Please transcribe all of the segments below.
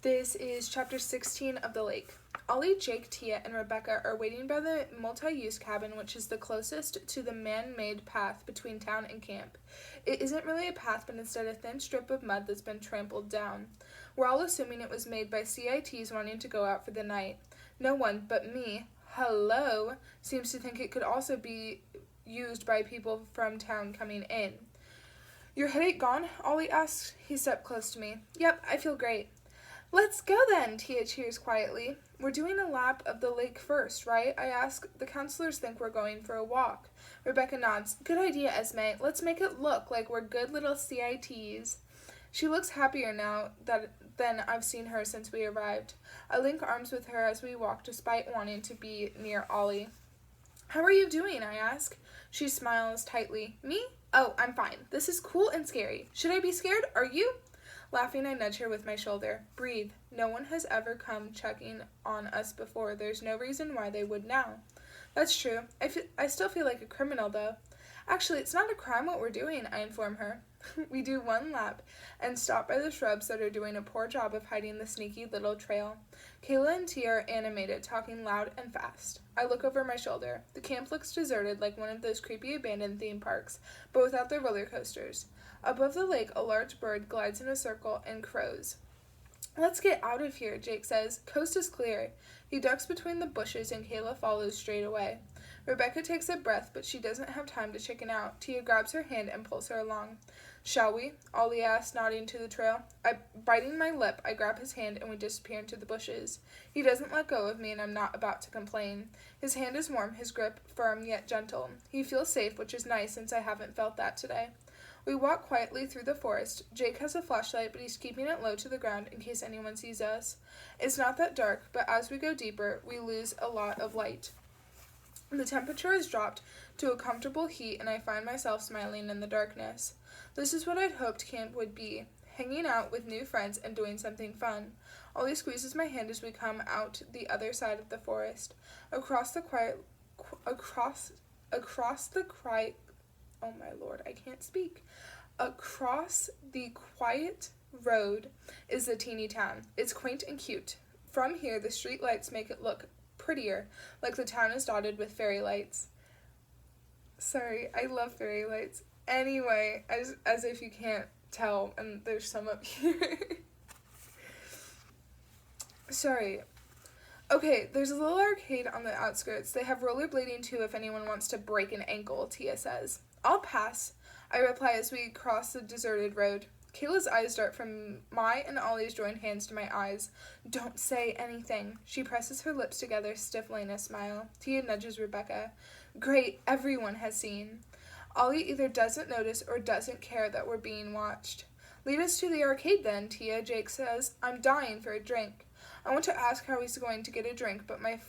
This is chapter 16 of The Lake. Ollie, Jake, Tia, and Rebecca are waiting by the multi-use cabin, which is the closest to the man-made path between town and camp. It isn't really a path, but instead a thin strip of mud that's been trampled down. We're all assuming it was made by CITs wanting to go out for the night. No one but me, hello, seems to think it could also be used by people from town coming in. Your headache gone? Ollie asks. He stepped close to me. Yep, I feel great. Let's go then, Tia cheers quietly. We're doing a lap of the lake first, right? I ask. The counselors think we're going for a walk. Rebecca nods. Good idea, Esme. Let's make it look like we're good little CITs. She looks happier now than I've seen her since we arrived. I link arms with her as we walk despite wanting to be near Ollie. How are you doing? I ask. She smiles tightly. Me? Oh, I'm fine. This is cool and scary. Should I be scared? Are you? Laughing, I nudge her with my shoulder. Breathe. No one has ever come checking on us before. There's no reason why they would now. That's true. I still feel like a criminal, though. Actually, it's not a crime what we're doing, I inform her. We do one lap and stop by the shrubs that are doing a poor job of hiding the sneaky little trail. Kayla and Tia are animated, talking loud and fast. I look over my shoulder. The camp looks deserted like one of those creepy abandoned theme parks, but without the roller coasters. Above the lake, a large bird glides in a circle and crows. Let's get out of here, Jake says. Coast is clear. He ducks between the bushes and Kayla follows straight away. Rebecca takes a breath, but she doesn't have time to chicken out. Tia grabs her hand and pulls her along. Shall we? Ollie asks, nodding to the trail. Biting my lip, I grab his hand and we disappear into the bushes. He doesn't let go of me and I'm not about to complain. His hand is warm, his grip firm yet gentle. He feels safe, which is nice since I haven't felt that today. We walk quietly through the forest. Jake has a flashlight, but he's keeping it low to the ground in case anyone sees us. It's not that dark, but as we go deeper, we lose a lot of light. The temperature has dropped to a comfortable heat, and I find myself smiling in the darkness. This is what I'd hoped camp would be, hanging out with new friends and doing something fun. Ollie squeezes my hand as we come out the other side of the forest. Oh my lord, I can't speak. Across the quiet road is the teeny town. It's quaint and cute. From here, the street lights make it look prettier, like the town is dotted with fairy lights. Sorry, I love fairy lights. Anyway, as if you can't tell, and there's some up here. Sorry. Okay, there's a little arcade on the outskirts. They have rollerblading too if anyone wants to break an ankle, Tia says. I'll pass, I reply as we cross the deserted road. Kayla's eyes dart from my and Ollie's joined hands to my eyes. Don't say anything. She presses her lips together, stifling a smile. Tia nudges Rebecca. Great, everyone has seen. Ollie either doesn't notice or doesn't care that we're being watched. Lead us to the arcade then, Tia, Jake says. I'm dying for a drink. I want to ask how he's going to get a drink, but my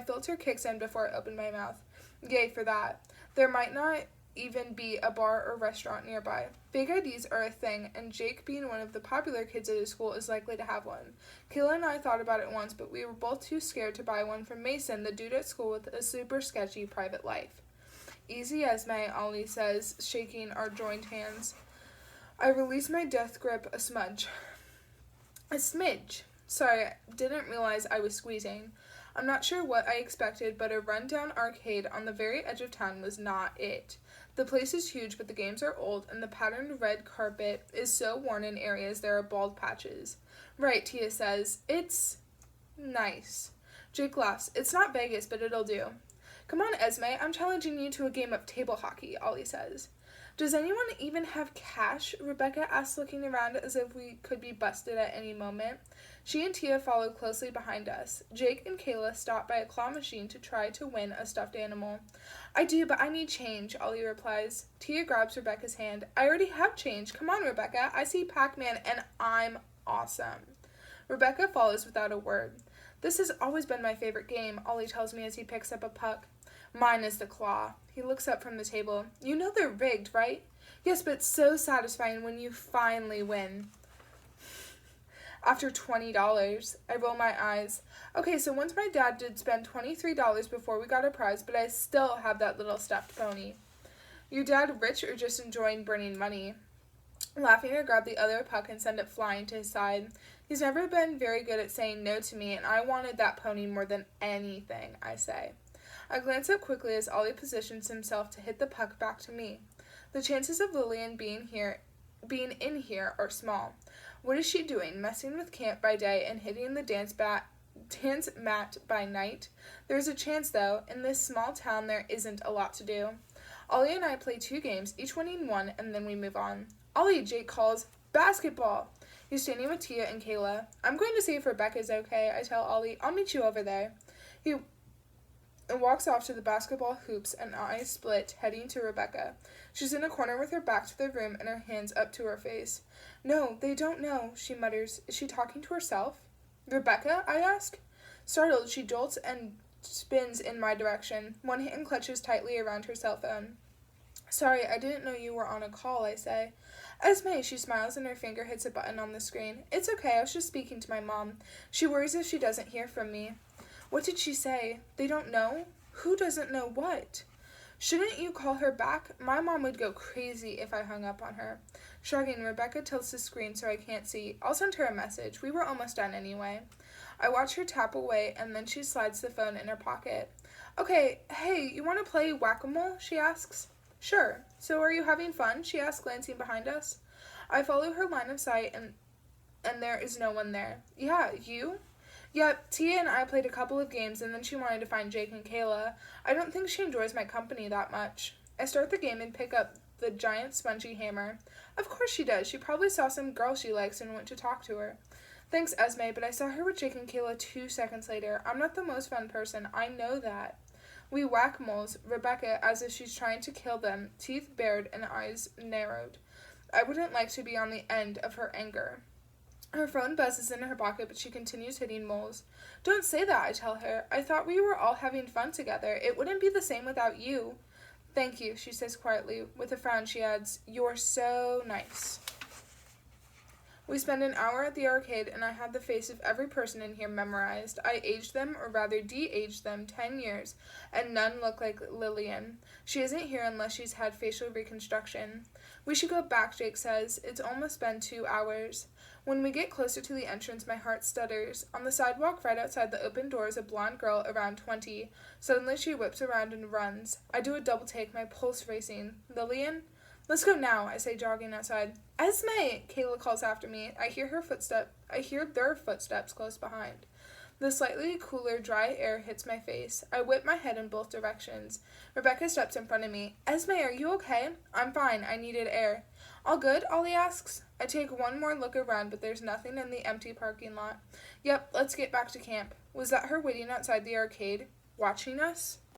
filter kicks in before I open my mouth. Yay for that. There might not even be a bar or restaurant nearby. Big IDs are a thing, and Jake, being one of the popular kids at his school, is likely to have one. Kayla and I thought about it once, but we were both too scared to buy one from Mason, the dude at school with a super sketchy private life. Easy Esme, Ollie says, shaking our joined hands. I release my death grip a smidge. Sorry, didn't realize I was squeezing. I'm not sure what I expected, but a rundown arcade on the very edge of town was not it. The place is huge, but the games are old, and the patterned red carpet is so worn in areas there are bald patches. Right, Tia says. It's nice. Jake laughs. It's not Vegas, but it'll do. Come on, Esme, I'm challenging you to a game of table hockey, Ollie says. Does anyone even have cash? Rebecca asks, looking around as if we could be busted at any moment. She and Tia follow closely behind us. Jake and Kayla stop by a claw machine to try to win a stuffed animal. I do, but I need change, Ollie replies. Tia grabs Rebecca's hand. I already have change. Come on, Rebecca. I see Pac-Man, and I'm awesome. Rebecca follows without a word. This has always been my favorite game, Ollie tells me as he picks up a puck. Mine is the claw. He looks up from the table. You know they're rigged, right? Yes, but it's so satisfying when you finally win. After $20, I roll my eyes. Okay, so once my dad did spend $23 before we got a prize, but I still have that little stuffed pony. Your dad rich or just enjoying burning money? Laughing, I grab the other puck and send it flying to his side. He's never been very good at saying no to me, and I wanted that pony more than anything, I say. I glance up quickly as Ollie positions himself to hit the puck back to me. The chances of Lillian being in here are small. What is she doing, messing with camp by day and hitting the dance mat by night? There's a chance, though. In this small town, there isn't a lot to do. Ollie and I play 2 games, each winning 1, and then we move on. Ollie, Jake calls, basketball! He's standing with Tia and Kayla. I'm going to see if Rebecca's okay, I tell Ollie. I'll meet you over there. He walks off to the basketball hoops, and eyes split, heading to Rebecca. She's in a corner with her back to the room and her hands up to her face. No, they don't know, she mutters. Is she talking to herself? Rebecca? I ask. Startled, she jolts and spins in my direction. One hand clutches tightly around her cell phone. Sorry, I didn't know you were on a call, I say. Esme, she smiles and her finger hits a button on the screen. It's okay, I was just speaking to my mom. She worries if she doesn't hear from me. What did she say? They don't know? Who doesn't know what? Shouldn't you call her back? My mom would go crazy if I hung up on her. Shrugging, Rebecca tilts the screen so I can't see. I'll send her a message. We were almost done anyway. I watch her tap away, and then she slides the phone in her pocket. Okay, hey, you want to play whack-a-mole? She asks. Sure. So are you having fun? She asks, glancing behind us. I follow her line of sight, and there is no one there. Yeah, you? Yep, Tia and I played a couple of games, and then she wanted to find Jake and Kayla. I don't think she enjoys my company that much. I start the game and pick up the giant spongy hammer. Of course she does. She probably saw some girl she likes and went to talk to her. Thanks, Esme, but I saw her with Jake and Kayla 2 seconds later. I'm not the most fun person. I know that. We whack-moles, Rebecca, as if she's trying to kill them, teeth bared and eyes narrowed. I wouldn't like to be on the end of her anger. Her phone buzzes in her pocket, but she continues hitting moles. Don't say that, I tell her. I thought we were all having fun together. It wouldn't be the same without you. Thank you, she says quietly. With a frown, she adds, You're so nice. We spend an hour at the arcade, and I have the face of every person in here memorized. I aged them, or rather de-aged them, 10 years, and none look like Lillian. She isn't here unless she's had facial reconstruction. We should go back, Jake says. It's almost been 2 hours. When we get closer to the entrance, my heart stutters. On the sidewalk right outside the open door is a blonde girl around 20. Suddenly she whips around and runs. I do a double take, my pulse racing. Lillian? Let's go now, I say, jogging outside. Esme! Kayla calls after me. I hear their footsteps close behind. The slightly cooler, dry air hits my face. I whip my head in both directions. Rebecca steps in front of me. Esme, are you okay? I'm fine. I needed air. All good? Ollie asks. I take one more look around, but there's nothing in the empty parking lot. Yep, let's get back to camp. Was that her waiting outside the arcade, watching us?